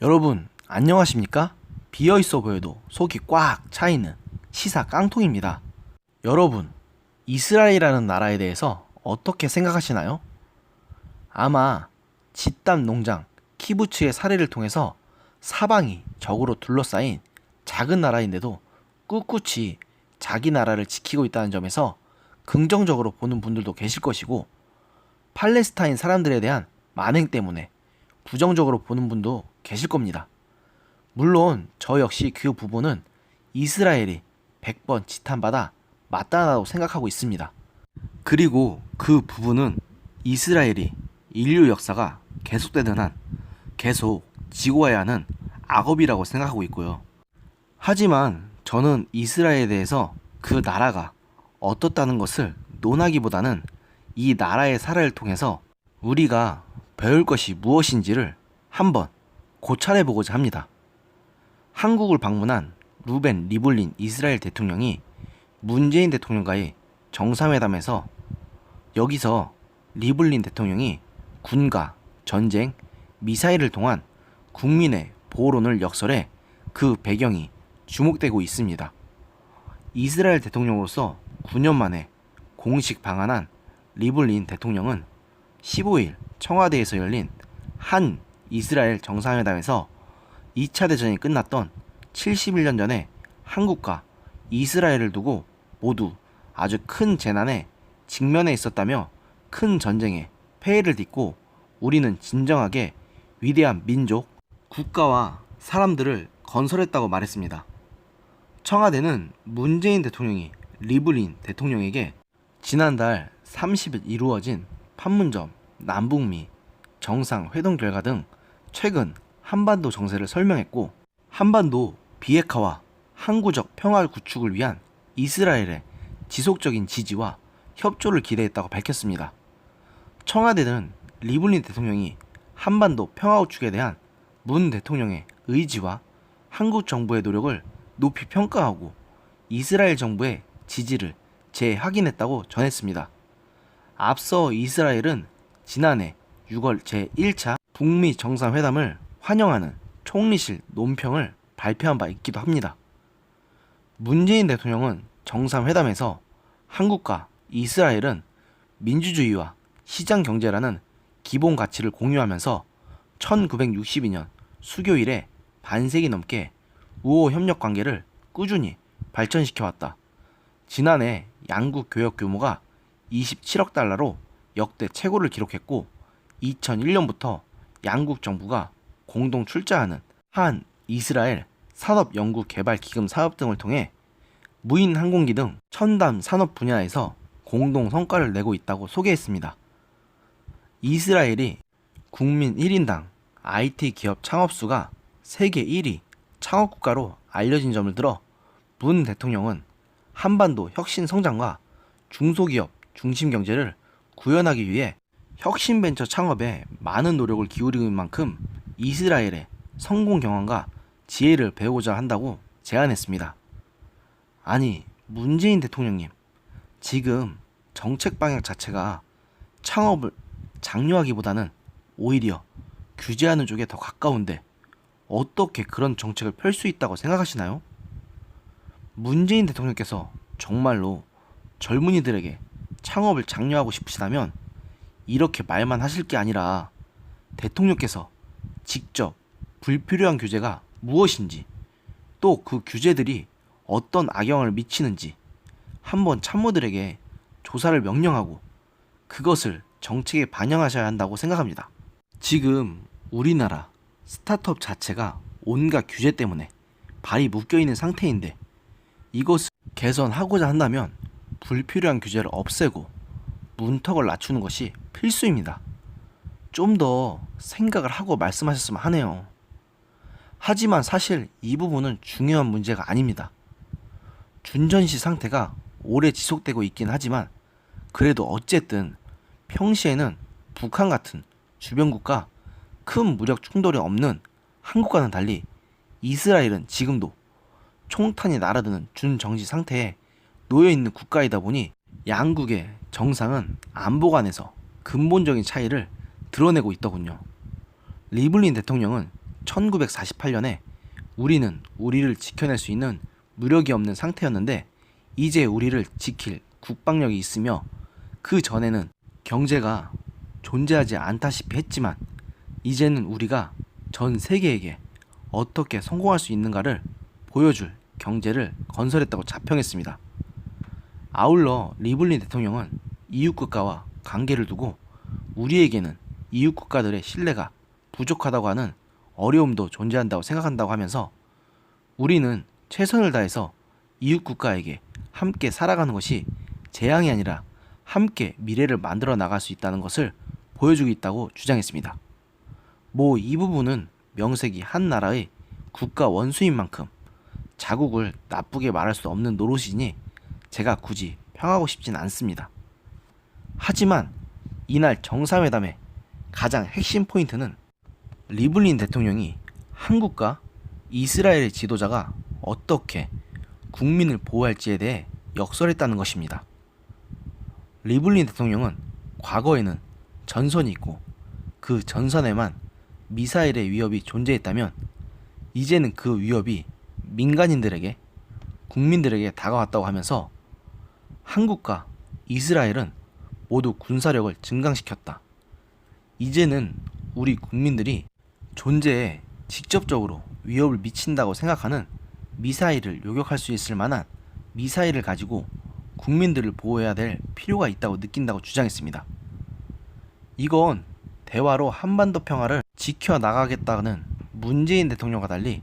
여러분 안녕하십니까? 비어있어 보여도 속이 꽉 차있는 시사 깡통입니다. 여러분, 이스라엘이라는 나라에 대해서 어떻게 생각하시나요? 아마 집단 농장 키부츠의 사례를 통해서 사방이 적으로 둘러싸인 작은 나라인데도 꿋꿋이 자기 나라를 지키고 있다는 점에서 긍정적으로 보는 분들도 계실 것이고, 팔레스타인 사람들에 대한 만행 때문에 부정적으로 보는 분도 계실 겁니다. 물론 저 역시 그 부분은 이스라엘이 100번 지탄받아 마땅하다고 생각하고 있습니다. 그리고 그 부분은 이스라엘이 인류 역사가 계속되는 한 계속 지고 와야 하는 악업이라고 생각하고 있고요. 하지만 저는 이스라엘에 대해서 그 나라가 어떻다는 것을 논하기보다는 이 나라의 사례를 통해서 우리가 배울 것이 무엇인지를 한번 고찰해보고자 합니다. 한국을 방문한 루벤 리블린 이스라엘 대통령이 문재인 대통령과의 정상회담에서 여기서 리블린 대통령이 군가, 전쟁, 미사일을 통한 국민의 보호론을 역설해 그 배경이 주목되고 있습니다. 이스라엘 대통령으로서 9년 만에 공식 방한한 리블린 대통령은 15일 청와대에서 열린 한 이스라엘 정상회담에서 2차 대전이 끝났던 71년 전에 한국과 이스라엘을 두고 모두 아주 큰 재난에 직면해 있었다며 큰 전쟁에 폐해를 딛고 우리는 진정하게 위대한 민족, 국가와 사람들을 건설했다고 말했습니다. 청와대는 문재인 대통령이 리블린 대통령에게 지난달 30일 이루어진 판문점 남북미 정상회동 결과 등 최근 한반도 정세를 설명했고, 한반도 비핵화와 항구적 평화 구축을 위한 이스라엘의 지속적인 지지와 협조를 기대했다고 밝혔습니다. 청와대는 리블린 대통령이 한반도 평화 구축에 대한 문 대통령의 의지와 한국 정부의 노력을 높이 평가하고 이스라엘 정부의 지지를 재확인했다고 전했습니다. 앞서 이스라엘은 지난해 6월 제1차 북미 정상회담을 환영하는 총리실 논평을 발표한 바 있기도 합니다. 문재인 대통령은 정상회담에서 한국과 이스라엘은 민주주의와 시장경제라는 기본 가치를 공유하면서 1962년 수교 이래 반세기 넘게 우호 협력 관계를 꾸준히 발전시켜왔다. 지난해 양국 교역 규모가 27억 달러로 역대 최고를 기록했고, 2001년부터 양국 정부가 공동 출자하는 한 이스라엘 산업연구개발기금 사업 등을 통해 무인 항공기 등 첨단 산업 분야에서 공동 성과를 내고 있다고 소개했습니다. 이스라엘이 국민 1인당 IT 기업 창업수가 세계 1위 창업국가로 알려진 점을 들어 문 대통령은 한반도 혁신 성장과 중소기업 중심 경제를 구현하기 위해 혁신벤처 창업에 많은 노력을 기울이는 만큼 이스라엘의 성공 경험과 지혜를 배우고자 한다고 제안했습니다. 아니, 문재인 대통령님, 지금 정책 방향 자체가 창업을 장려하기보다는 오히려 규제하는 쪽에 더 가까운데 어떻게 그런 정책을 펼 수 있다고 생각하시나요? 문재인 대통령께서 정말로 젊은이들에게 창업을 장려하고 싶으시다면 이렇게 말만 하실 게 아니라 대통령께서 직접 불필요한 규제가 무엇인지, 또 그 규제들이 어떤 악영향을 미치는지 한번 참모들에게 조사를 명령하고 그것을 정책에 반영하셔야 한다고 생각합니다. 지금 우리나라 스타트업 자체가 온갖 규제 때문에 발이 묶여있는 상태인데, 이것을 개선하고자 한다면 불필요한 규제를 없애고 문턱을 낮추는 것이 필수입니다. 좀 더 생각을 하고 말씀하셨으면 하네요. 하지만 사실 이 부분은 중요한 문제가 아닙니다. 준전시 상태가 오래 지속되고 있긴 하지만 그래도 어쨌든 평시에는 북한 같은 주변국과 큰 무력 충돌이 없는 한국과는 달리 이스라엘은 지금도 총탄이 날아드는 준정시 상태에 놓여있는 국가이다 보니 양국의 정상은 안보관에서 근본적인 차이를 드러내고 있더군요. 리블린 대통령은 1948년에 우리는 우리를 지켜낼 수 있는 무력이 없는 상태였는데 이제 우리를 지킬 국방력이 있으며 그 전에는 경제가 존재하지 않다시피 했지만 이제는 우리가 전 세계에게 어떻게 성공할 수 있는가를 보여줄 경제를 건설했다고 자평했습니다. 아울러 리블린 대통령은 이웃국가와 관계를 두고 우리에게는 이웃국가들의 신뢰가 부족하다고 하는 어려움도 존재한다고 생각한다고 하면서 우리는 최선을 다해서 이웃국가에게 함께 살아가는 것이 재앙이 아니라 함께 미래를 만들어 나갈 수 있다는 것을 보여주고 있다고 주장했습니다. 이 부분은 명색이 한 나라의 국가 원수인 만큼 자국을 나쁘게 말할 수 없는 노릇이니 제가 굳이 평하고 싶진 않습니다. 하지만 이날 정상회담의 가장 핵심 포인트는 리블린 대통령이 한국과 이스라엘의 지도자가 어떻게 국민을 보호할지에 대해 역설했다는 것입니다. 리블린 대통령은 과거에는 전선이 있고 그 전선에만 미사일의 위협이 존재했다면 이제는 그 위협이 민간인들에게, 국민들에게 다가왔다고 하면서 한국과 이스라엘은 모두 군사력을 증강시켰다. 이제는 우리 국민들이 존재에 직접적으로 위협을 미친다고 생각하는 미사일을 요격할 수 있을 만한 미사일을 가지고 국민들을 보호해야 될 필요가 있다고 느낀다고 주장했습니다. 이건 대화로 한반도 평화를 지켜나가겠다는 문재인 대통령과 달리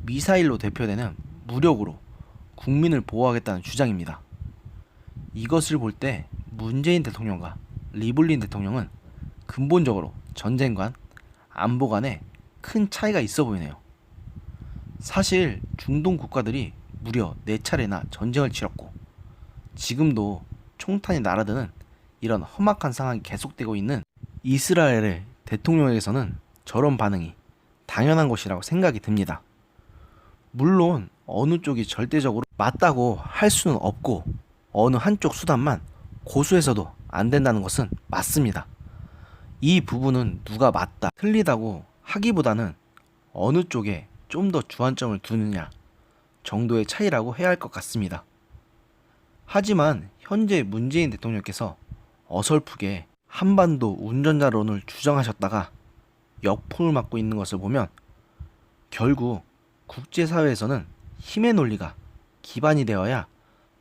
미사일로 대표되는 무력으로 국민을 보호하겠다는 주장입니다. 이것을 볼 때 문재인 대통령과 리블린 대통령은 근본적으로 전쟁관, 안보 간에 큰 차이가 있어 보이네요. 사실 중동 국가들이 무려 4차례나 전쟁을 치렀고 지금도 총탄이 날아드는 이런 험악한 상황이 계속되고 있는 이스라엘의 대통령에게서는 저런 반응이 당연한 것이라고 생각이 듭니다. 물론 어느 쪽이 절대적으로 맞다고 할 수는 없고 어느 한쪽 수단만 고수해서도 안 된다는 것은 맞습니다. 이 부분은 누가 맞다, 틀리다고 하기보다는 어느 쪽에 좀 더 주안점을 두느냐 정도의 차이라고 해야 할 것 같습니다. 하지만 현재 문재인 대통령께서 어설프게 한반도 운전자론을 주장하셨다가 역풍을 맞고 있는 것을 보면 결국 국제사회에서는 힘의 논리가 기반이 되어야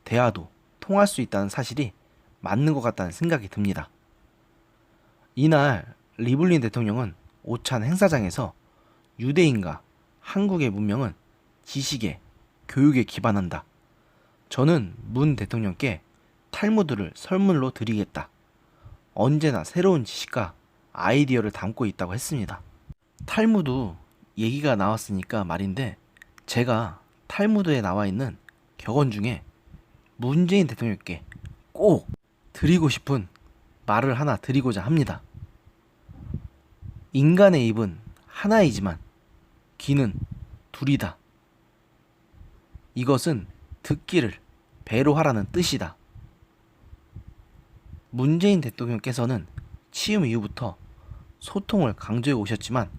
대화도 통할 수 있다는 사실이 맞는 것 같다는 생각이 듭니다. 이날 리블린 대통령은 오찬 행사장에서 유대인과 한국의 문명은 지식에, 교육에 기반한다. 저는 문 대통령께 탈무드를 선물로 드리겠다. 언제나 새로운 지식과 아이디어를 담고 있다고 했습니다. 탈무드 얘기가 나왔으니까 말인데 제가 탈무드에 나와 있는 격언 중에 문재인 대통령께 꼭 드리고 싶은 말을 하나 드리고자 합니다. 인간의 입은 하나이지만 귀는 둘이다. 이것은 듣기를 배로 하라는 뜻이다. 문재인 대통령께서는 취임 이후부터 소통을 강조해 오셨지만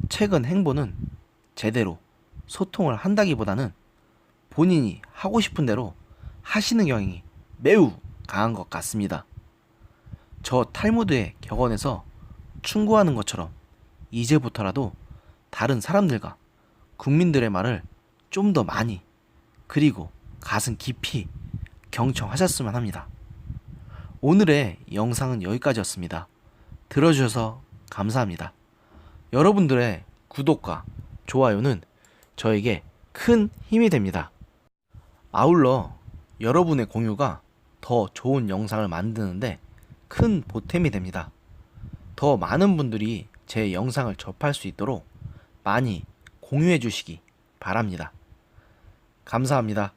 최근 행보는 제대로 소통을 한다기보다는 본인이 하고 싶은 대로 하시는 경향이 매우 강한 것 같습니다. 저 탈무드의 격언에서 충고하는 것처럼 이제부터라도 다른 사람들과 국민들의 말을 좀 더 많이 그리고 가슴 깊이 경청하셨으면 합니다. 오늘의 영상은 여기까지였습니다. 들어주셔서 감사합니다. 여러분들의 구독과 좋아요는 저에게 큰 힘이 됩니다. 아울러 여러분의 공유가 더 좋은 영상을 만드는데 큰 보탬이 됩니다. 더 많은 분들이 제 영상을 접할 수 있도록 많이 공유해 주시기 바랍니다. 감사합니다.